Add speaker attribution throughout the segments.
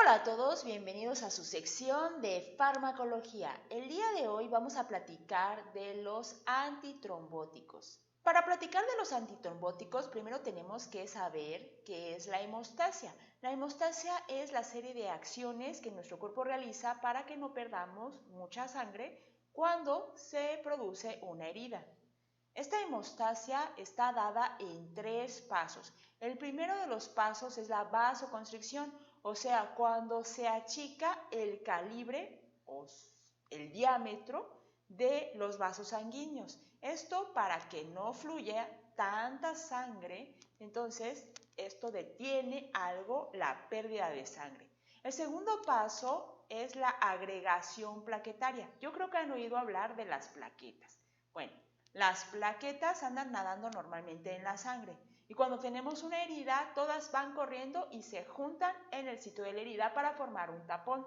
Speaker 1: Hola a todos, bienvenidos a su sección de farmacología. El día de hoy vamos a platicar de los antitrombóticos. Para platicar de los antitrombóticos, primero tenemos que saber qué es la hemostasia. La hemostasia es la serie de acciones que nuestro cuerpo realiza para que no perdamos mucha sangre cuando se produce una herida. Esta hemostasia está dada en 3 pasos. El primero de los pasos es la vasoconstricción, o sea, cuando se achica el calibre o el diámetro de los vasos sanguíneos. Esto para que no fluya tanta sangre, entonces esto detiene algo la pérdida de sangre. El segundo paso es la agregación plaquetaria. Yo creo que han oído hablar de las plaquetas. Bueno, las plaquetas andan nadando normalmente en la sangre y cuando tenemos una herida, todas van corriendo y se juntan en el sitio de la herida para formar un tapón.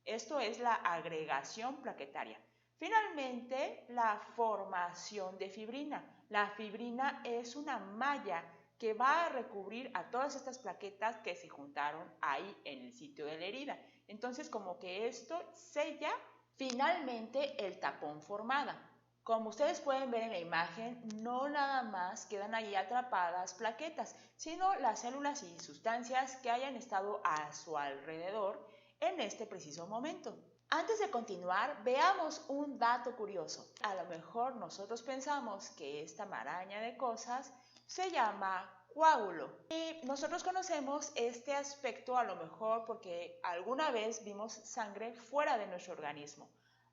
Speaker 1: Esto es la agregación plaquetaria. Finalmente, la formación de fibrina. La fibrina es una malla que va a recubrir a todas estas plaquetas que se juntaron ahí en el sitio de la herida. Entonces, como que esto sella finalmente el tapón formado. Como ustedes pueden ver en la imagen, no nada más quedan ahí atrapadas plaquetas, sino las células y sustancias que hayan estado a su alrededor en este preciso momento. Antes de continuar, veamos un dato curioso. A lo mejor nosotros pensamos que esta maraña de cosas se llama coágulo. Y nosotros conocemos este aspecto a lo mejor porque alguna vez vimos sangre fuera de nuestro organismo.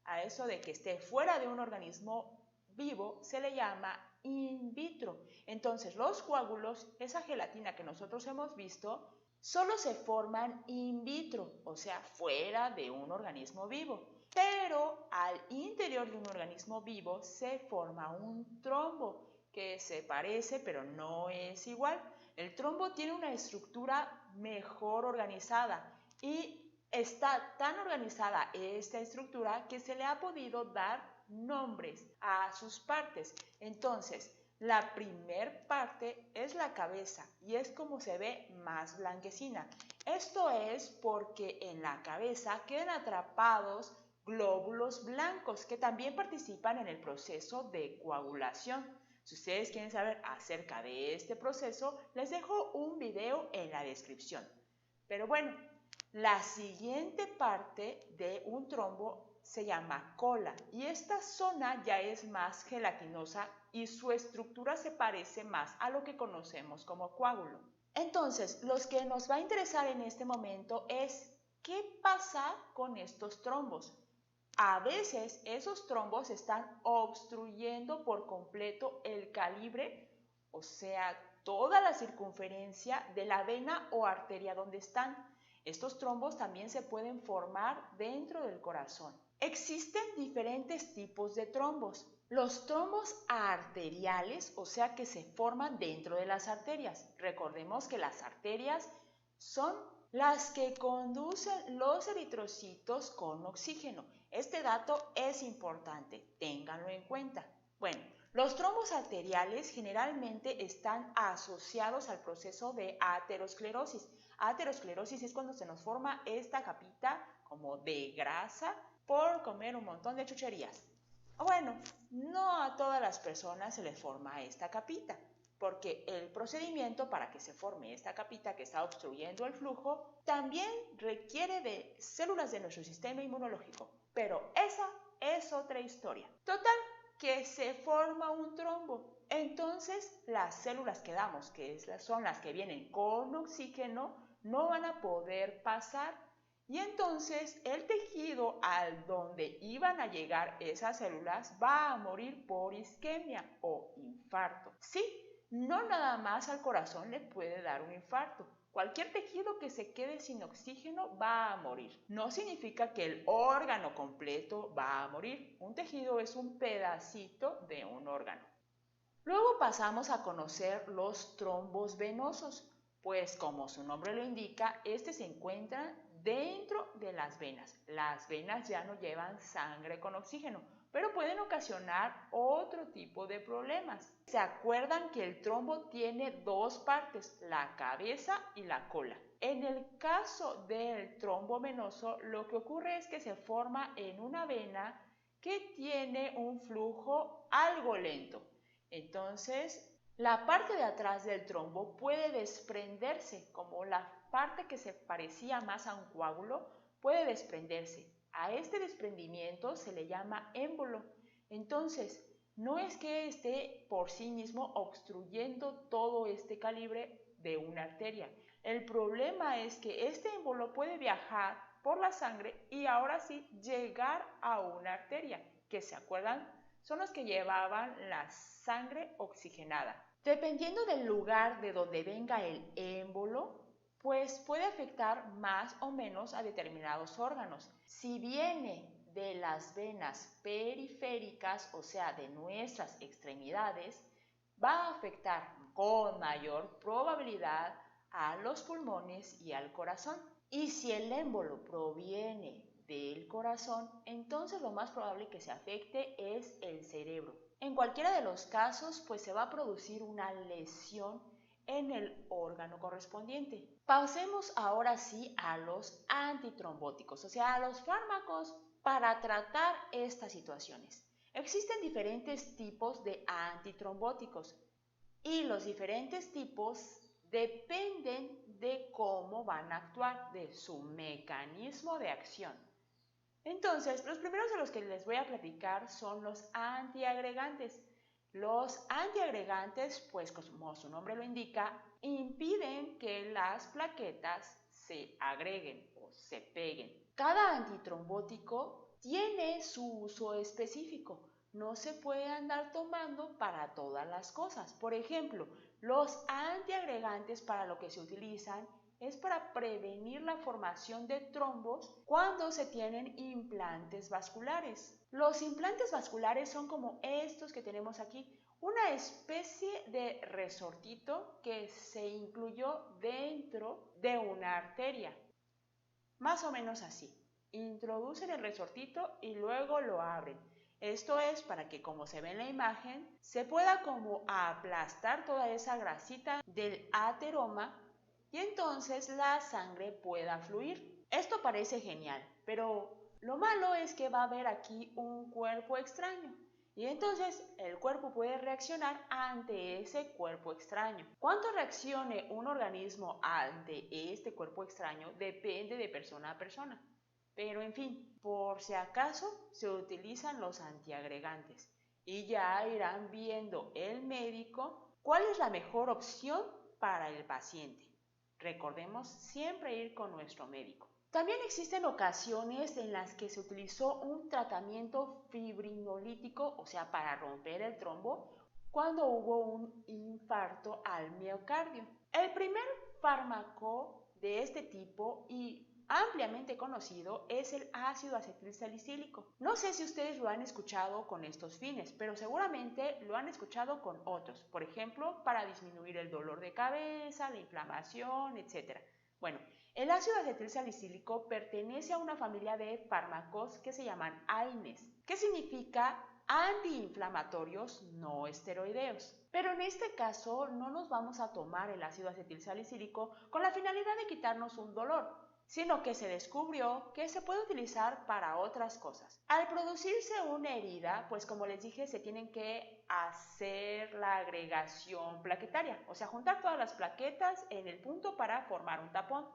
Speaker 1: A eso de que esté fuera de un organismo vivo se le llama in vitro. Entonces los coágulos, esa gelatina que nosotros hemos visto, solo se forman in vitro, o sea, fuera de un organismo vivo. Pero al interior de un organismo vivo se forma un trombo que se parece pero no es igual. El trombo tiene una estructura mejor organizada y está tan organizada esta estructura que se le ha podido dar nombres a sus partes. Entonces, la primer parte es la cabeza y es como se ve más blanquecina. Esto es porque en la cabeza quedan atrapados glóbulos blancos que también participan en el proceso de coagulación. Si ustedes quieren saber acerca de este proceso, les dejo un video en la descripción. Pero bueno, la siguiente parte de un trombo se llama cola y esta zona ya es más gelatinosa y su estructura se parece más a lo que conocemos como coágulo. Entonces, lo que nos va a interesar en este momento es qué pasa con estos trombos. A veces esos trombos están obstruyendo por completo el calibre, o sea, toda la circunferencia de la vena o arteria donde están. Estos trombos también se pueden formar dentro del corazón. Existen diferentes tipos de trombos. Los trombos arteriales, o sea que se forman dentro de las arterias. Recordemos que las arterias son las que conducen los eritrocitos con oxígeno. Este dato es importante, ténganlo en cuenta. Bueno, los trombos arteriales generalmente están asociados al proceso de aterosclerosis. Aterosclerosis es cuando se nos forma esta capita como de grasa por comer un montón de chucherías. Bueno, no a todas las personas se les forma esta capita, porque el procedimiento para que se forme esta capita que está obstruyendo el flujo también requiere de células de nuestro sistema inmunológico, pero esa es otra historia. Total, que se forma un trombo. Entonces, las células que damos, que son las que vienen con oxígeno, no van a poder pasar. Y entonces el tejido al donde iban a llegar esas células va a morir por isquemia o infarto. Sí, no nada más al corazón le puede dar un infarto. Cualquier tejido que se quede sin oxígeno va a morir. No significa que el órgano completo va a morir. Un tejido es un pedacito de un órgano. Luego pasamos a conocer los trombos venosos, pues como su nombre lo indica, este se encuentra dentro de las venas. Las venas ya no llevan sangre con oxígeno, pero pueden ocasionar otro tipo de problemas. ¿Se acuerdan que el trombo tiene 2 partes, la cabeza y la cola? En el caso del trombo venoso, lo que ocurre es que se forma en una vena que tiene un flujo algo lento. Entonces, la parte de atrás del trombo puede desprenderse, como la parte que se parecía más a un coágulo puede desprenderse. A este desprendimiento se le llama émbolo. Entonces, no es que esté por sí mismo obstruyendo todo este calibre de una arteria. El problema es que este émbolo puede viajar por la sangre y ahora sí llegar a una arteria, que se acuerdan, son los que llevaban la sangre oxigenada. Dependiendo del lugar de donde venga el émbolo, pues puede afectar más o menos a determinados órganos. Si viene de las venas periféricas, o sea, de nuestras extremidades, va a afectar con mayor probabilidad a los pulmones y al corazón. Y si el émbolo proviene del corazón, entonces lo más probable que se afecte es el cerebro. En cualquiera de los casos, pues se va a producir una lesión en el órgano correspondiente. Pasemos ahora sí a los antitrombóticos, o sea, a los fármacos para tratar estas situaciones. Existen diferentes tipos de antitrombóticos y los diferentes tipos dependen de cómo van a actuar, de su mecanismo de acción. Entonces, los primeros de los que les voy a platicar son los antiagregantes. Los antiagregantes, pues como su nombre lo indica, impiden que las plaquetas se agreguen o se peguen. Cada antitrombótico tiene su uso específico. No se puede andar tomando para todas las cosas. Por ejemplo, los antiagregantes para lo que se utilizan es para prevenir la formación de trombos cuando se tienen implantes vasculares. Los implantes vasculares son como estos que tenemos aquí, una especie de resortito que se incluyó dentro de una arteria. Más o menos así. Introducen el resortito y luego lo abren. Esto es para que, como se ve en la imagen, se pueda como aplastar toda esa grasita del ateroma y entonces la sangre pueda fluir. Esto parece genial, pero lo malo es que va a haber aquí un cuerpo extraño y entonces el cuerpo puede reaccionar ante ese cuerpo extraño. ¿Cuánto reaccione un organismo ante este cuerpo extraño? Depende de persona a persona. Pero en fin, por si acaso se utilizan los antiagregantes y ya irán viendo el médico cuál es la mejor opción para el paciente. Recordemos siempre ir con nuestro médico. También existen ocasiones en las que se utilizó un tratamiento fibrinolítico, o sea, para romper el trombo, cuando hubo un infarto al miocardio. El primer fármaco de este tipo y ampliamente conocido es el ácido acetilsalicílico. No sé si ustedes lo han escuchado con estos fines, pero seguramente lo han escuchado con otros. Por ejemplo, para disminuir el dolor de cabeza, la inflamación, etc. Bueno, el ácido acetilsalicílico pertenece a una familia de fármacos que se llaman AINES, que significa antiinflamatorios no esteroideos. Pero en este caso no nos vamos a tomar el ácido acetilsalicílico con la finalidad de quitarnos un dolor, sino que se descubrió que se puede utilizar para otras cosas. Al producirse una herida, pues como les dije, se tienen que hacer la agregación plaquetaria, o sea, juntar todas las plaquetas en el punto para formar un tapón.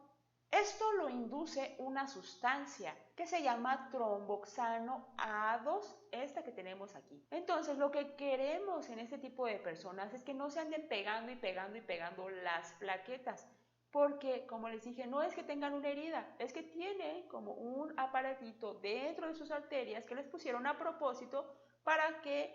Speaker 1: Esto lo induce una sustancia que se llama tromboxano A2, esta que tenemos aquí. Entonces, lo que queremos en este tipo de personas es que no se anden pegando y pegando y pegando las plaquetas, porque, como les dije, no es que tengan una herida, es que tienen como un aparatito dentro de sus arterias que les pusieron a propósito para que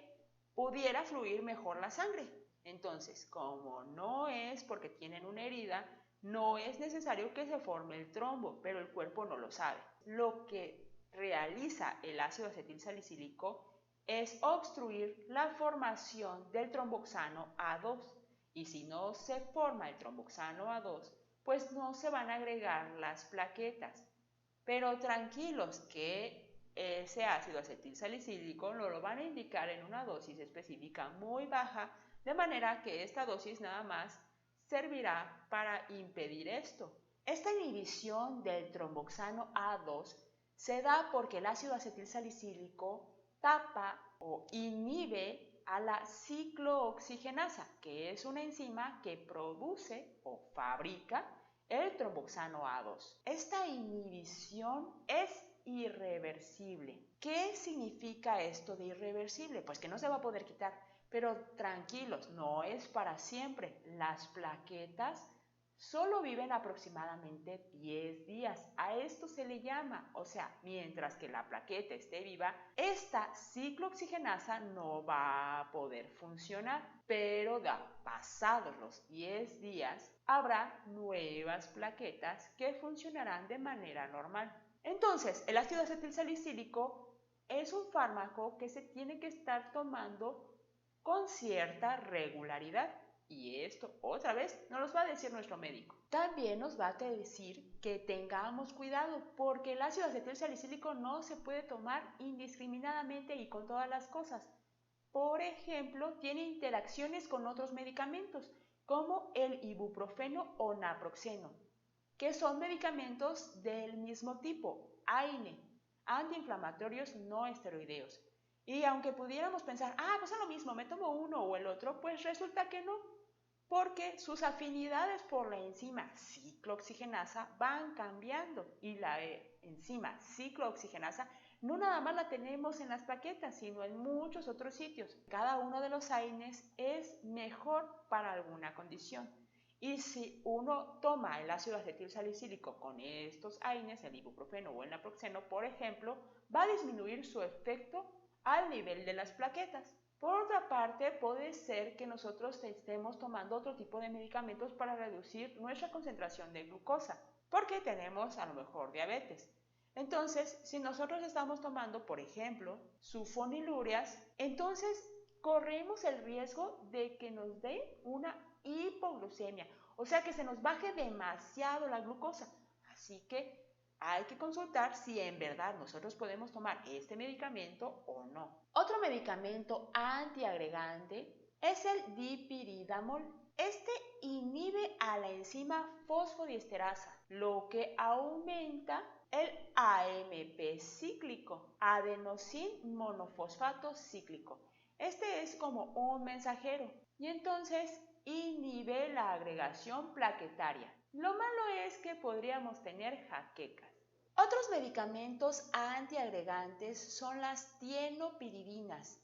Speaker 1: pudiera fluir mejor la sangre. Entonces, como no es porque tienen una herida, no es necesario que se forme el trombo, pero el cuerpo no lo sabe. Lo que realiza el ácido acetilsalicílico es obstruir la formación del tromboxano A2. Y si no se forma el tromboxano A2, pues no se van a agregar las plaquetas. Pero tranquilos que ese ácido acetilsalicílico no lo van a indicar en una dosis específica muy baja, de manera que esta dosis nada más servirá para impedir esto. Esta inhibición del tromboxano A2 se da porque el ácido acetilsalicílico tapa o inhibe a la ciclooxigenasa, que es una enzima que produce o fabrica el tromboxano A2. Esta inhibición es irreversible. ¿Qué significa esto de irreversible? Pues que no se va a poder quitar, pero tranquilos, no es para siempre. Las plaquetas solo viven aproximadamente 10 días. A esto se le llama, o sea, mientras que la plaqueta esté viva, esta ciclooxigenasa no va a poder funcionar. Pero pasados los 10 días, habrá nuevas plaquetas que funcionarán de manera normal. Entonces, el ácido acetilsalicílico es un fármaco que se tiene que estar tomando con cierta regularidad. Y esto, otra vez, nos lo va a decir nuestro médico. También nos va a decir que tengamos cuidado porque el ácido acetilsalicílico no se puede tomar indiscriminadamente y con todas las cosas. Por ejemplo, tiene interacciones con otros medicamentos como el ibuprofeno o naproxeno, que son medicamentos del mismo tipo, AINE, antiinflamatorios no esteroideos. Y aunque pudiéramos pensar, pues es lo mismo, me tomo uno o el otro, pues resulta que no, porque sus afinidades por la enzima ciclooxigenasa van cambiando y la enzima ciclooxigenasa no nada más la tenemos en las plaquetas, sino en muchos otros sitios. Cada uno de los AINES es mejor para alguna condición. Y si uno toma el ácido acetilsalicílico con estos AINES, el ibuprofeno o el naproxeno, por ejemplo, va a disminuir su efecto al nivel de las plaquetas. Por otra parte, puede ser que nosotros estemos tomando otro tipo de medicamentos para reducir nuestra concentración de glucosa, porque tenemos a lo mejor diabetes. Entonces, si nosotros estamos tomando, por ejemplo, sulfonilurias, entonces corremos el riesgo de que nos dé una hipoglucemia, o sea que se nos baje demasiado la glucosa. Así que hay que consultar si en verdad nosotros podemos tomar este medicamento o no. Otro medicamento antiagregante es el dipiridamol. Este inhibe a la enzima fosfodiesterasa, lo que aumenta el AMP cíclico, adenosín monofosfato cíclico. Este es como un mensajero y entonces inhibe la agregación plaquetaria. Lo malo es que podríamos tener jaquecas. Otros medicamentos antiagregantes son las tienopiridinas.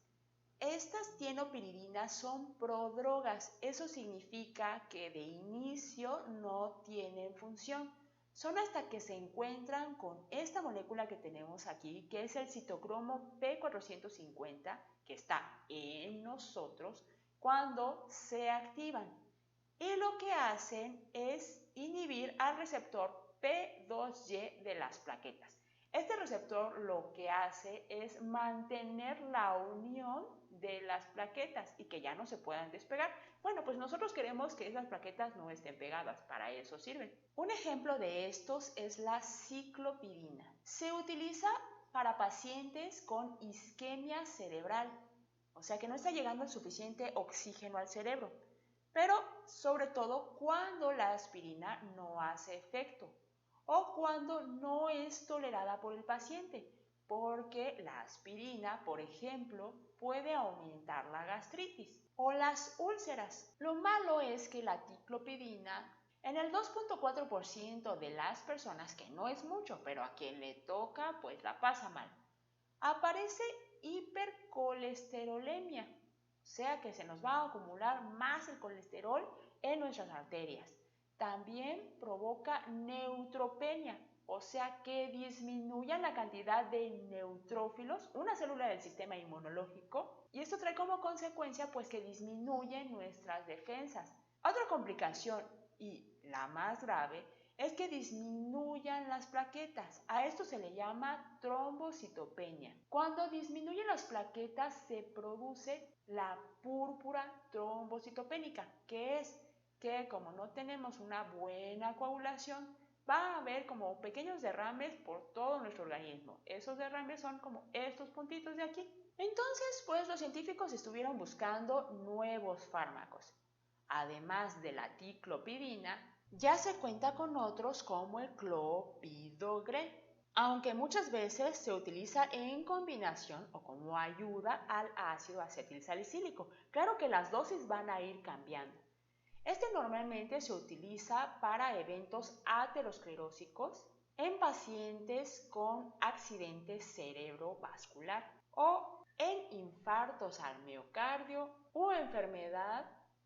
Speaker 1: Estas tienopiridinas son prodrogas, eso significa que de inicio no tienen función. Son hasta que se encuentran con esta molécula que tenemos aquí, que es el citocromo P450, que está en nosotros, cuando se activan. Y lo que hacen es inhibir al receptor P2Y de las plaquetas. Este receptor lo que hace es mantener la unión de las plaquetas y que ya no se puedan despegar. Bueno, pues nosotros queremos que esas plaquetas no estén pegadas, para eso sirven. Un ejemplo de estos es la ciclopidina. Se utiliza para pacientes con isquemia cerebral, o sea que no está llegando el suficiente oxígeno al cerebro, pero sobre todo cuando la aspirina no hace efecto o cuando no es tolerada por el paciente, porque la aspirina, por ejemplo, puede aumentar la gastritis o las úlceras. Lo malo es que la ticlopidina en el 2.4% de las personas, que no es mucho, pero a quien le toca, pues la pasa mal, aparece hipercolesterolemia, o sea que se nos va a acumular más el colesterol en nuestras arterias. También provoca neutropenia, o sea que disminuya la cantidad de neutrófilos, una célula del sistema inmunológico, y esto trae como consecuencia pues que disminuyen nuestras defensas. Otra complicación, y la más grave, es que disminuyan las plaquetas. A esto se le llama trombocitopenia. Cuando disminuyen las plaquetas se produce la púrpura trombocitopénica, que es que como no tenemos una buena coagulación, va a haber como pequeños derrames por todo nuestro organismo. Esos derrames son como estos puntitos de aquí. Entonces, pues los científicos estuvieron buscando nuevos fármacos. Además de la ticlopidina, Ya se cuenta con otros como el clopidogrel, aunque muchas veces se utiliza en combinación o como ayuda al ácido acetilsalicílico. Claro que las dosis van a ir cambiando. Este normalmente se utiliza para eventos aterosclerósicos en pacientes con accidente cerebrovascular o en infartos al miocardio o enfermedad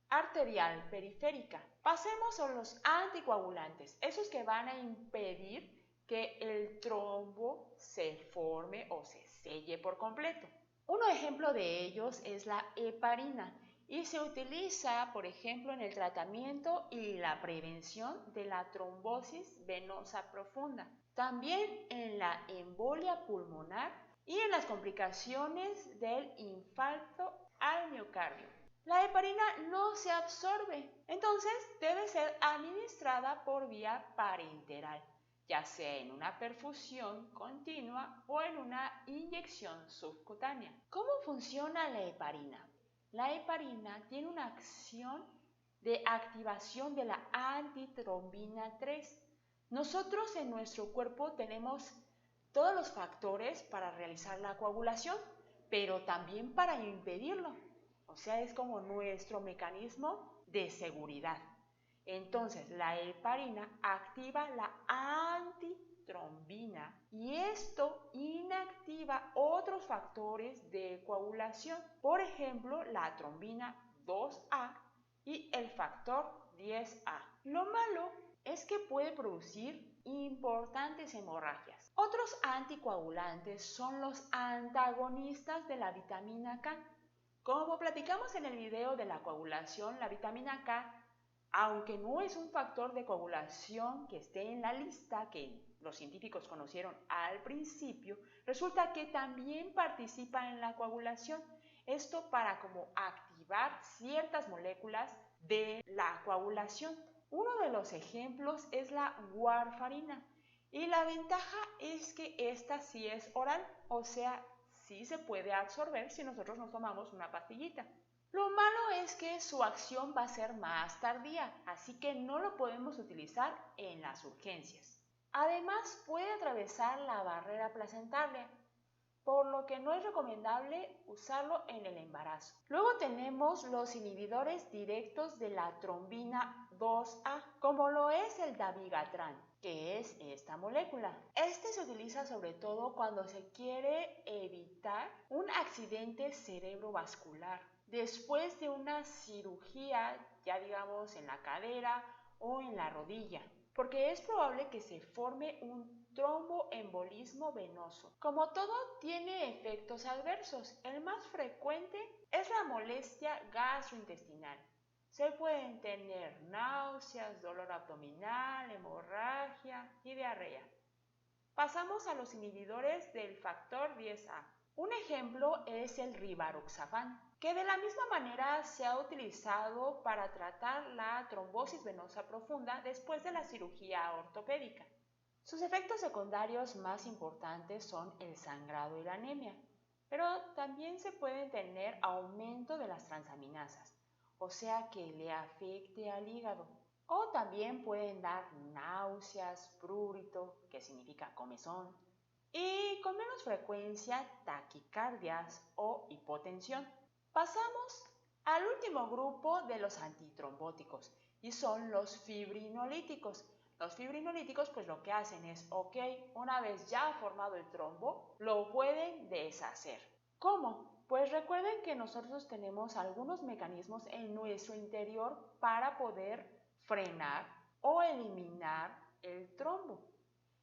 Speaker 1: arterial periférica. Pasemos a los anticoagulantes, esos que van a impedir que el trombo se forme o se selle por completo. Un ejemplo de ellos es la heparina y se utiliza, por ejemplo, en el tratamiento y la prevención de la trombosis venosa profunda, también en la embolia pulmonar y en las complicaciones del infarto al miocardio. La heparina no se absorbe, entonces debe ser administrada por vía parenteral, ya sea en una perfusión continua o en una inyección subcutánea. ¿Cómo funciona la heparina? La heparina tiene una acción de activación de la antitrombina 3. Nosotros en nuestro cuerpo tenemos todos los factores para realizar la coagulación, pero también para impedirlo. O sea, es como nuestro mecanismo de seguridad. Entonces, la heparina activa la antitrombina y esto inactiva otros factores de coagulación, por ejemplo, la trombina 2A y el factor 10A. Lo malo es que puede producir importantes hemorragias. Otros anticoagulantes son los antagonistas de la vitamina K. Como platicamos en el video de la coagulación, la vitamina K, aunque no es un factor de coagulación que esté en la lista que los científicos conocieron al principio, resulta que también participa en la coagulación. Esto para como activar ciertas moléculas de la coagulación. Uno de los ejemplos es la warfarina y la ventaja es que esta sí es oral, o sea, sí se puede absorber si nosotros nos tomamos una pastillita. Lo malo es que su acción va a ser más tardía, así que no lo podemos utilizar en las urgencias. Además, puede atravesar la barrera placentaria, por lo que no es recomendable usarlo en el embarazo. Luego tenemos los inhibidores directos de la trombina 2A, como lo es el dabigatran, que es esta molécula. Este se utiliza sobre todo cuando se quiere evitar un accidente cerebrovascular después de una cirugía, ya digamos en la cadera o en la rodilla, porque es probable que se forme un tromboembolismo venoso. Como todo tiene efectos adversos, el más frecuente es la molestia gastrointestinal. Se pueden tener náuseas, dolor abdominal, hemorragia y diarrea. Pasamos a los inhibidores del factor 10A. Un ejemplo es el rivaroxaban, que de la misma manera se ha utilizado para tratar la trombosis venosa profunda después de la cirugía ortopédica. Sus efectos secundarios más importantes son el sangrado y la anemia, pero también se pueden tener aumento de las transaminasas, o sea que le afecte al hígado. O también pueden dar náuseas, prurito, que significa comezón, y con menos frecuencia taquicardias o hipotensión. Pasamos al último grupo de los antitrombóticos y son los fibrinolíticos. Los fibrinolíticos pues lo que hacen es, una vez ya formado el trombo, lo pueden deshacer. ¿Cómo? Pues recuerden que nosotros tenemos algunos mecanismos en nuestro interior para poder frenar o eliminar el trombo.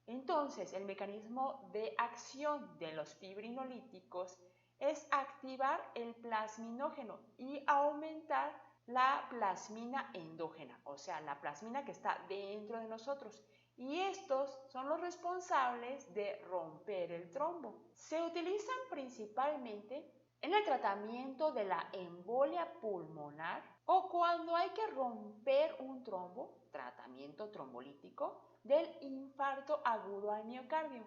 Speaker 1: Entonces, el mecanismo de acción de los fibrinolíticos es activar el plasminógeno y aumentar la plasmina endógena, o sea, la plasmina que está dentro de nosotros. Y estos son los responsables de romper el trombo. Se utilizan principalmente en el tratamiento de la embolia pulmonar o cuando hay que romper un trombo, tratamiento trombolítico, del infarto agudo al miocardio.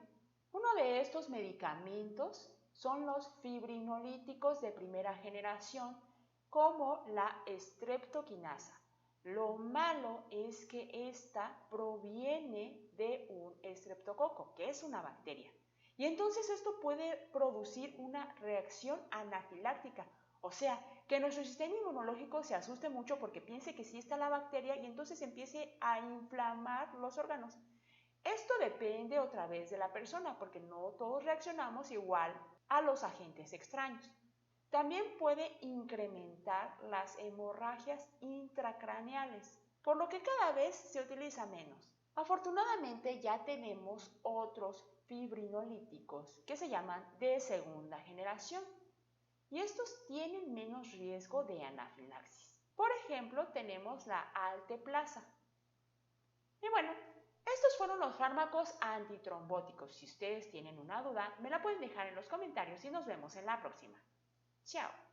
Speaker 1: Uno de estos medicamentos son los fibrinolíticos de primera generación, como la streptokinasa, Lo malo es que esta proviene de un estreptococo, que es una bacteria. Y entonces esto puede producir una reacción anafiláctica, o sea, que nuestro sistema inmunológico se asuste mucho porque piense que sí está la bacteria y entonces empiece a inflamar los órganos. Esto depende otra vez de la persona porque no todos reaccionamos igual a los agentes extraños. También puede incrementar las hemorragias intracraneales, por lo que cada vez se utiliza menos. Afortunadamente ya tenemos otros fibrinolíticos que se llaman de segunda generación y estos tienen menos riesgo de anafilaxis. Por ejemplo, tenemos la alteplasa. Y bueno, estos fueron los fármacos antitrombóticos. Si ustedes tienen una duda, me la pueden dejar en los comentarios y nos vemos en la próxima. Chao.